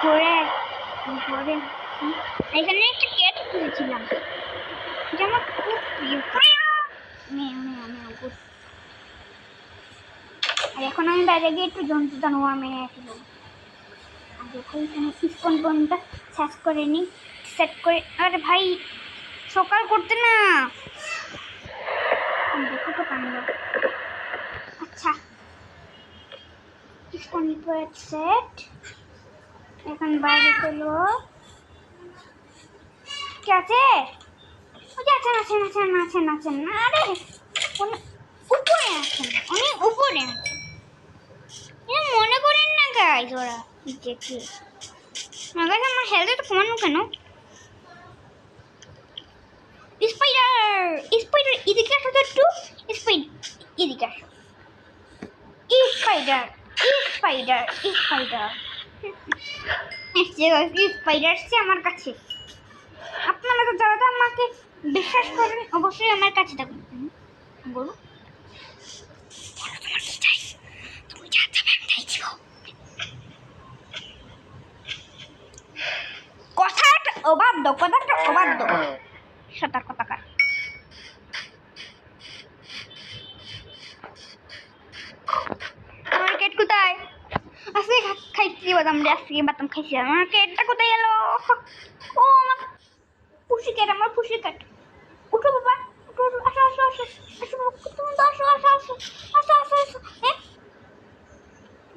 ঘরে ঘরে এখানে একটা ক্যাট পুষেছিলাম, এটা আমার খুব প্রিয়। আর এখন আমি বাইরে গিয়ে একটু জন্তু জানোয়ার মেরে আসবো। আর দেখো এখানে ইস্কন বনটা সার্চ করে নিই, সেট করে। আরে ভাই সকাল করতে না, দেখো তো কান্ড। আচ্ছা ইস্কন সেট, এখন বাইরে চলো। কি আছে? আছেন না, আরে উপরে আছেন, অনেক উপরে আছেন, মনে করেন না গাইজ ওরা দেখে। আমার হেলথ একটু কমানো কেন? স্পাইডার এদিকে আসো তো একটু, এদিকে আসো। স্পাইডার আসছে আমার কাছে। আপনারা তো যারা আমাকে বিশ্বাস করেন অবশ্যই আমার কাছে থাকুন। বলো তোমার কি চাই? তুমি যা চাবে আমি তাই দিব। কথাটা অবাধ্য, সতর্কতা। আমার কেট কোথায়? আজকে খাইছি বাদাম রে, আজকে বাদাম খাইছি। আমার কেটটা কোথায় গেল? ও আমার পুষি কেট, উঠো বাবা, উঠো, আসো, তুমি তো আসো।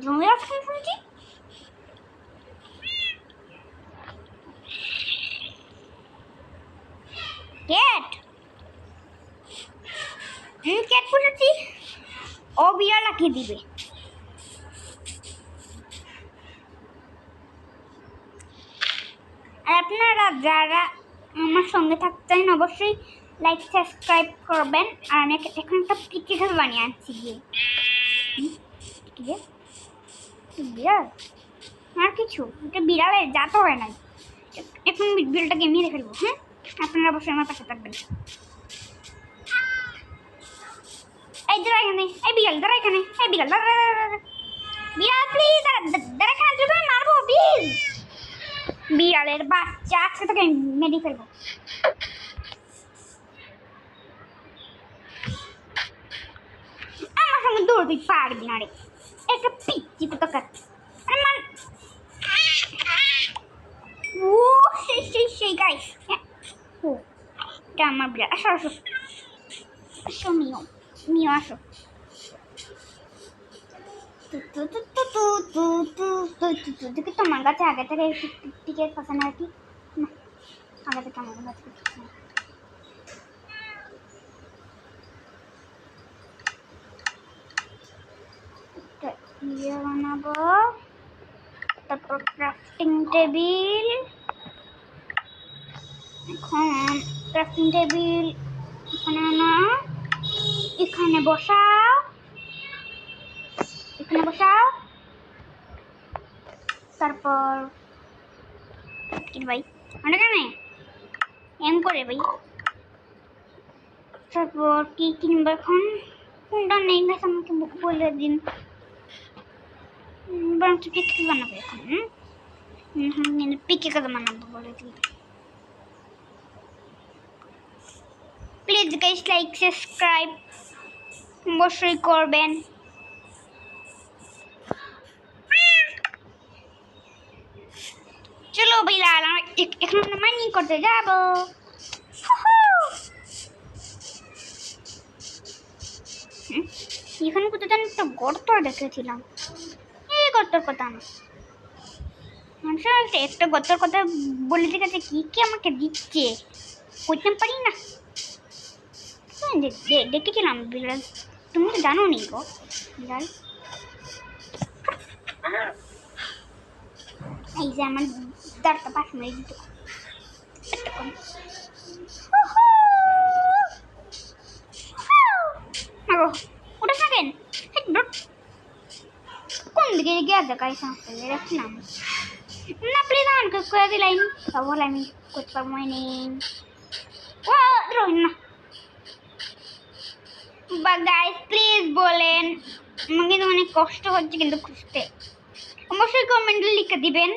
জমি আসছে শুনছি। ক্যাট পুষেছি, ও বিড়াল লাকিয়ে দিবে। আর আপনারা যারা আমার সঙ্গে থাকতে চান অবশ্যই লাইক সাবস্ক্রাইব করবেন। আর আমি এখন একটা পিটি ঘর বানিয়ে আনছি গিয়ে। বিড়াল আর কিছু, এটা বিড়ালের জাত হয় নাই। এখন বিড়ালটাকে মেরে ফেলবো। হ্যাঁ, আপনারা অবশ্যই আমার পাশে থাকবেন। এই দাঁড়া এখানে, এই বিড়াল দাঁড়া এখানে, এই বিড়াল বিড়াল প্লিজ দাঁড়া এখানে, তুমি মারবো প্লিজ। বিড়ালের বাচ্চা, আজকে তোকে মেরে ফেলবো। আমার সঙ্গে দৌড়বি পারবি না রে, একটা পিচ্ছি তো তোকে। ও সেই গাইস, ও এটা আমার বিড়াল। আসো মিও আসো। দেখি তোমার কাছে আগে থেকে টিকেট পছন্দ আর কি না, আগে থেকে আমার কাছে ইয়ে বানাবো। তারপর ক্রাফটিং টেবিল, এখন ক্রাফটিং টেবিল এখানে আনা, এখানে বসাও। তারপর ভাই অনেকখানে এম করে ভাই। তারপর কি কিনবো এখন? কোনটা নেই গাছ আমাকে বলে দিন, বরং পিকে বানাবো এখন। পিকে কথা বানাবো বলে দিন। প্লিজ গাইস লাইক সাবস্ক্রাইব অবশ্যই করবেন। চলো বিড়াল, এখন আমরা মাইনিং করতে যাবো। এখানে কোথাও যেন একটা গর্ত দেখেছিলাম, এই গর্তর কথা না। একটা গর্তর কথা বলে দেখেছে, কি আমাকে দিচ্ছে, কইতে পারি না। দেখেছিলাম বিড়াল, তুমি তো জানো নি গো বিড়াল। এই যে আমার দাঁড়টা পাশ মেরে দিত। ওটা থাকেন কোন দিকে গিয়ে দেখাই সাথে রাখলাম না, প্লিজ আমাকে করে দিলাম তাহলে আমি করতে পারবো না। বা গাইস প্লিজ বলেন, আমাকে তো অনেক কষ্ট হচ্ছে কিন্তু খুঁজতে। অবশ্যই কমেন্টে লিখে দিবেন।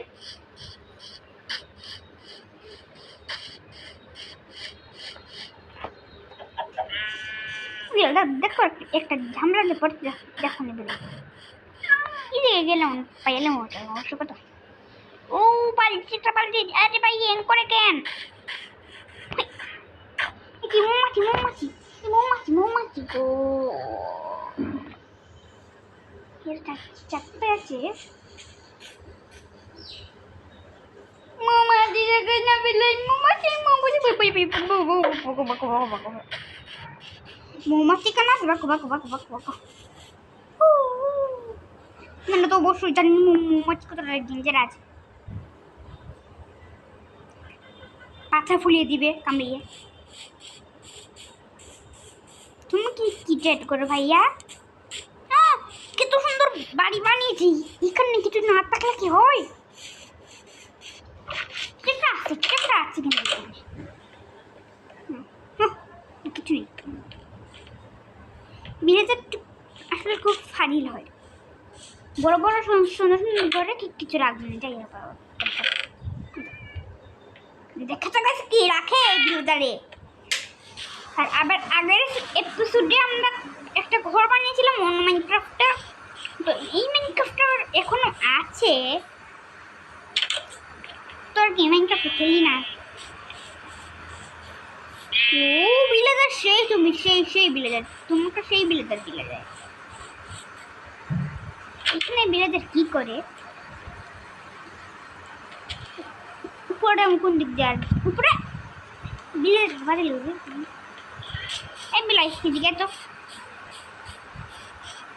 দেখো একটা ঝামেলা পড়তে দেখো নেবে কি দিয়ে গেলাম পাইলাম ওটা অবশ্য কথা। ও পাল্টিটা পাল্টি আরে ভাই এন করে কেন কি মৌমাছি মৌমাছি মৌমাছি মৌমাছি তো চারটে আছে মৌমাছি দেখে না বিলাই মৌমাছি মৌমাছি কেন আসবে Baku Baku Baku Baku Baku মানে তো অবশ্যই জানি মৌমাছি কতটা ডেঞ্জার আছে। পাছা ফুলিয়ে দিবে কামড়িয়ে। তুমি কি ট্রেড করো ভাইয়া? কত সুন্দর বাড়ি বানিয়েছি, এখানে কিছু না থাকলে কি হয়? কেমন আছে কিন্তু কিছু নেই। বিলেতের আসলে খুব ফানিল হয়, বড় বড় সুন্দর সুন্দর করে কিছু রাখবে না। যাই হোক দেখা যাচ্ছে কি রাখে বিলেতারে। আর আবার আগের এপিসোডে আমরা একটা ঘর বানিয়েছিলাম মাইনক্রাফটটা, তো এই মাইনক্রাফটটা এখনো আছে। তোর কি মাইনক্রাফট খেলি না? ও বিলেদার সেই তুমি সেই বিলেদার, তোমাকে সেই বিলেদার দিলে যায়। এখানে বিলেদার কি করে? উপরে কোন দিক দিয়ে আসবে? উপরে বিলেদার বাড়ি লোকে এই বিলাই দিকে তো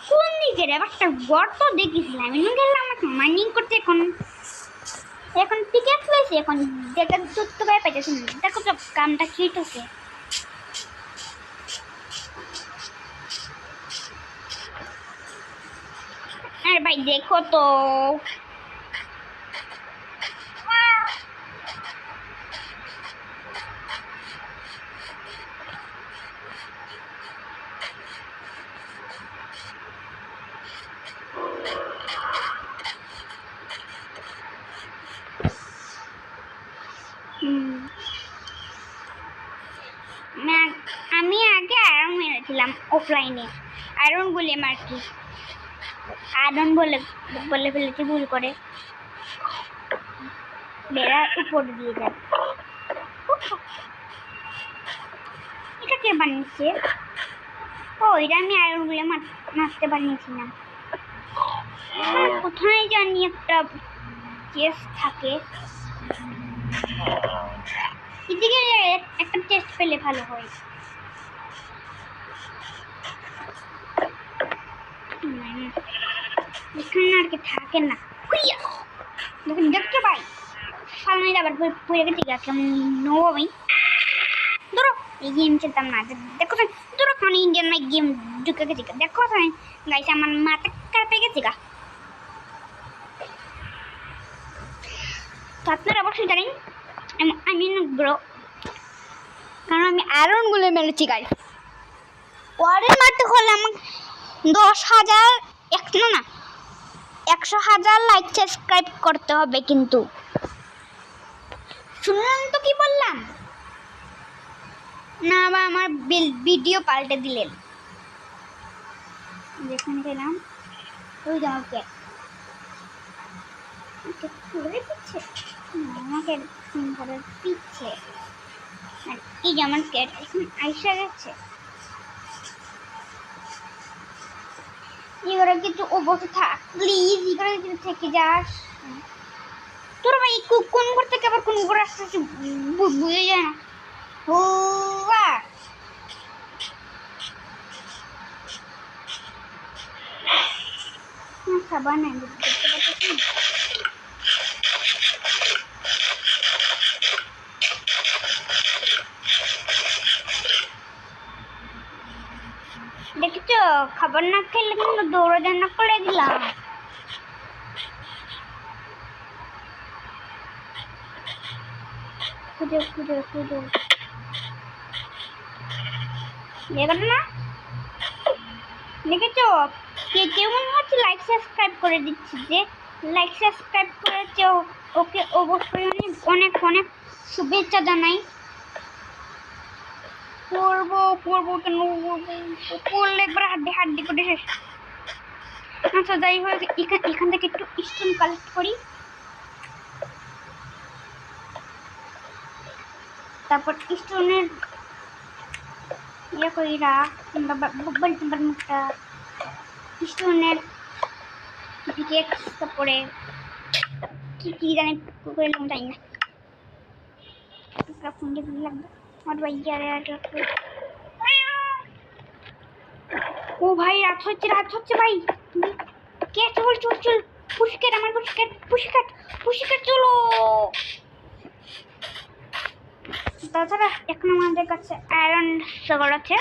কোন দিকে রে? একটা গর্ত দেখেছিলাম আমি গেলাম মাইনিং করতে। এখন পিকেট লইছি, এখন দেখা ধরতে পাই পাইতেছি না। দেখো তো কামটা কি হইতেছে। আরে ভাই দেখো তো আমি আগে আয়রন মেরেছিলাম অফলাইনে, আয়রন বলে মারছি, আয়রন বলে ফেলেছি ভুল করে। বেড়া উপর দিয়ে যায়। এটা কে বানিয়েছে? ও এটা আমি আয়রন বলে মারতে বানিয়েছিলাম। কোথায় জানি একটা কেস থাকে, এদিকে একটা টেস্ট পেলে ভালো হয়। এখানে আর কি থাকে না দেখতে পাই সামনে আবার পড়ে গেছে কেমন নেবো আমি। ধরো এই গেম খেলতাম না, দেখো ধরো খান ইন্ডিয়ান মাই গেম ঢুকে গেছে। দেখো গাইস আমার মাথা কাঁপে গেছে গা। তো আপনারা অবশ্যই জানেন আমি ব্রো, কারণ আমি আয়রন গুলো মেরেছি গাইস। ওয়ারের মারতে হলে আমার 10,000 না 100,000 লাইক সাবস্ক্রাইব করতে হবে। কিন্তু শুনলাম তো কি বললাম না, আবার আমার ভিডিও পাল্টে দিলেন। যেখানে গেলাম ওই যে আমার ক্যাট পিচ্ছে আমাকে ঘরে পিচ্ছে, আর এই যে আমার ক্যাট এখন আইসা গেছে। এবারে কিন্তু ও বসে থাক প্লিজ, এবারে কিন্তু থেকে যাস। তোর ভাই কোন ঘর থেকে আবার কোন ঘরে আসতেছে বুঝে যায় না। ও খাবার নাই দেখেছ, খাবার না খেলে কিন্তু দৌড়াদৌড়ি করে দিলাম। খুঁজে দেখো না, দেখেছ কেমন হচ্ছে লাইক সাবস্ক্রাইব করে দিচ্ছি যে লাইক সাবস্ক্রাইব করেছে ওকে অবশ্যই অনেক অনেক অনেক শুভেচ্ছা জানাই। পড়বো কেন পড়লে একবার হাড্ডি হাড্ডি করে শেষ। আচ্ছা যাই হোক, এখান থেকে একটু স্টোন কালেক্ট করি, তারপর স্টোনের ইয়ে করি মুখটা স্টোনের পিকেক্স, তারপরে কি জানি করলাম জানি না, ফোনটা লাগবে আমার ভাই। ও ভাই রাত হচ্ছে ভাই, কে চল পুশিকাট, আমার পুশিকাট চলো। তাছাড়া এখন আমাদের কাছে আয়রন সগল আছে,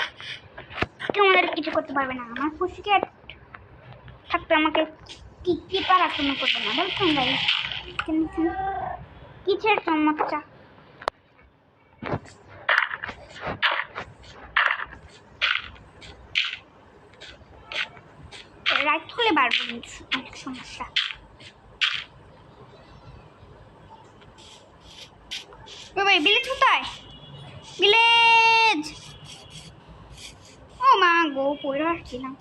কেউ আমাদের কিছু করতে পারবে না। আমার পুশিকাট থাকতে আমাকে কি পার আক্রমণ করবে না, বলছেন ভাই কিসের সমস্যা। রাইট হলে বাড়বো কিন্তু অনেক সমস্যা। ভাই ভিলেজ কোথায়? ভিলেজ, ও মা গো পড়ে আসছিলাম।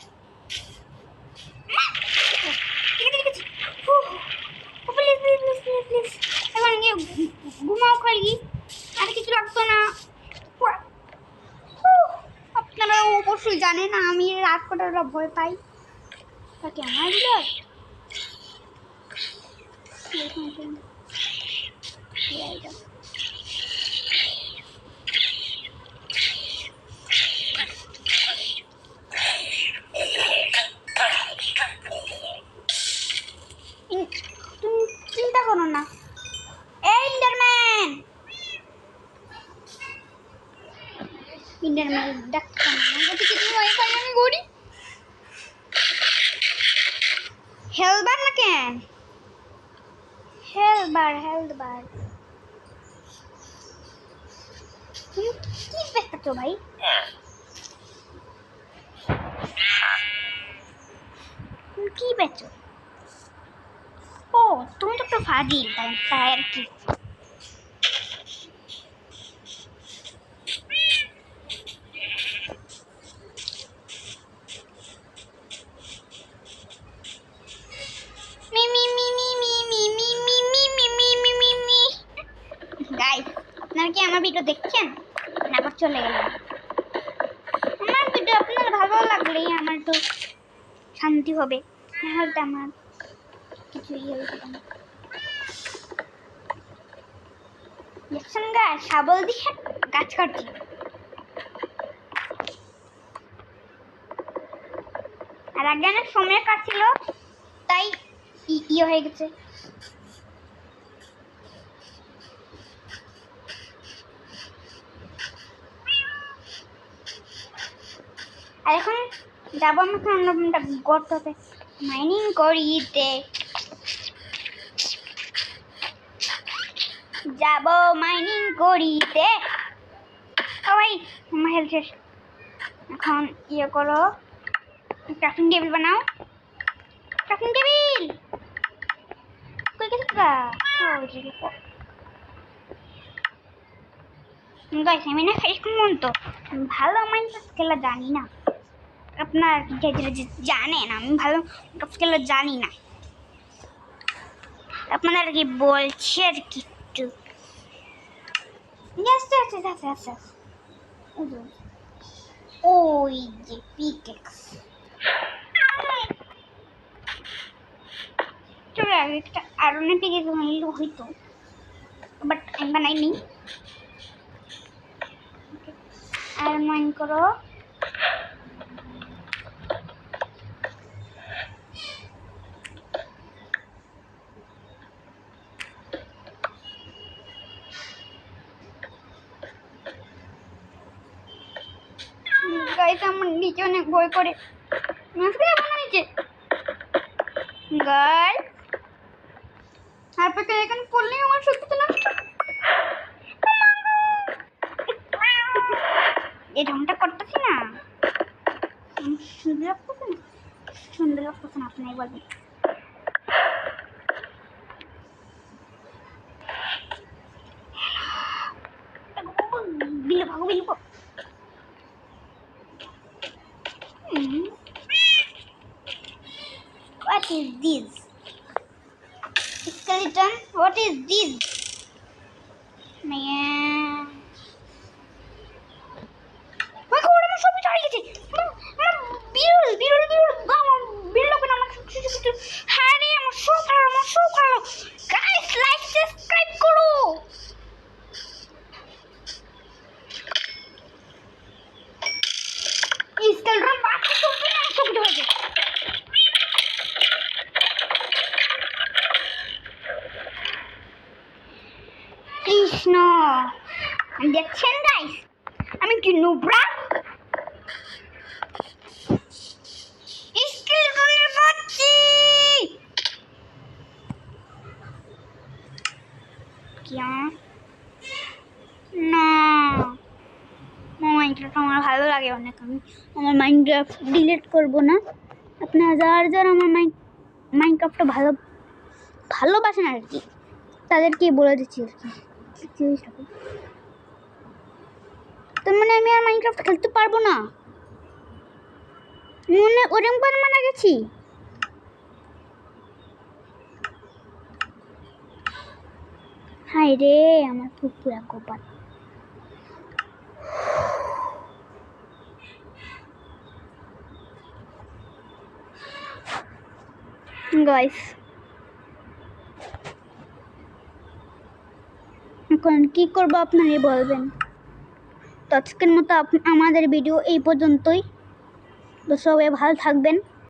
এখন গিয়ে ঘুমাও খালি, আর কিছু লাগতো না। আপনারা অবশ্যই জানেন আমি রাত কটার ভয় পাই, তাকে আমার ভিলেজ তুমি চিন্তা করো না। এই ইন্টারম্যান ডাক্তার আমি করি হেলবার না কেন, হেলবার তুমি কি পেছাচ্ছো ভাই? তুমি কি পেছো? ও তুমি তো একটু ফাজিল, তাই আর কি। গাইস আপনারা কি আমার ভিডিও দেখছেন? না আবার চলে গেলেন? আমার ভিডিও আপনার ভালো লাগলেই আমার তো শান্তি হবে, নাহলে তো আমার কিছু ইয়ে হবে না। দেখছেন গাছ শাবল দিয়ে গাছ কাটছি, আর আগে অনেক সময় কাটছিল তাই ইয়ে হয়ে গেছে। আর এখন যাবো আমাকে অন্য গর্ততে মাইনিং করিতে, যাবো মাইনিং করিতে। ও ভাই আমার হেল্প শেষ, এখন ইয়ে করো ক্রাফটিং টেবিল বানাও। ক্রাফটিং টেবিল কই গেছে গা? গাইস আমি না এখন তো ভালো মাইনক্রাফট খেলা জানি না, আপনার জানেন আমি ভালো মাইনক্রাফট খেলা জানি না, আপনারা কি বলছি আর কি একটু। ওই যে পিকেক্স চলে আগে একটা আয়রনের পিকেক্স বানাইলে হইতো, বাট আমি বানাইনি। আয়রন মাইন করো, গাইস আমার নিচে অনেক ভয় করে, নিচে গাইস আর পেকে এখন পড়লে আমার সত্যি নষ্ট। এই ঢংটা করতেছি না, সুন্দর লাগতেছে না, সুন্দর লাগতেছে না, আপনাই বলবেন। What is this? Skeleton, what is this? Man. My God, আমার সবই চলে গেছে। আমার বিরল ওপেন আমার কিছু হ্যাঁ রে আমার সব ভালো গাইস লাইক সাবস্ক্রাইব করো। স্কেলটন বাকি সব কিছু হয়েছে। কৃষ্ণ দেখছেন গাইস আমি কি নুবরা স্কেলটনের বাচ্চি क्या না মাইনক্রাফট আমার ভালো লাগে অনেক আমি আমার মাইনক্রাফট ডিলিট করব না আপনারা যারা আমার মাইনক্রাফটটা ভালোবাসেন আর কি তাদেরকে বলে দিচ্ছি আর কি তার মানে আমি আর মাইনক্রাফট খেলতে পারবো না মনে ওরকম করে মারা গেছি হাই রে আমার পুরা কপাল গাইস এখন কি করবো আপনারাই বলবেন তো আজকের মতো আমাদের ভিডিও এই পর্যন্তই তো সবাই ভালো থাকবেন